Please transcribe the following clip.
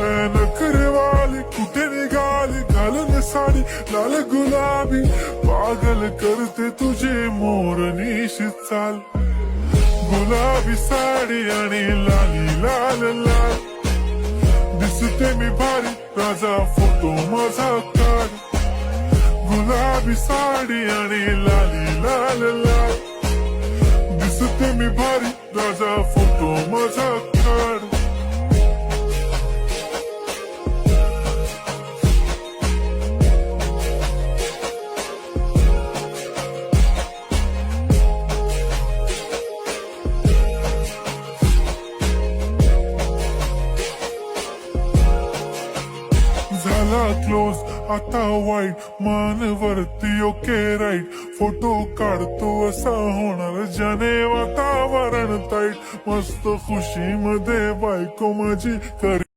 नखरेवाली कुठे निघाली घालून साडी लाल गुलाबी, पागल करते तुझे मोरनीशी चाल, गुलाबी साडी आणि लाली लाल लाल, दिसते मी भारी राजा फोटो माझा काढ, गुलाबी साडी आणि लाली लाल लाल, दिसते मी भारी राजा फोटो माझा काढ. झाला क्लोज आता वाईट, मान वरती ओके राईट, फोटो काढतो असा होणार ज्याने वातावरण ताईट, मस्त खुशी मध्ये बायको माझी करी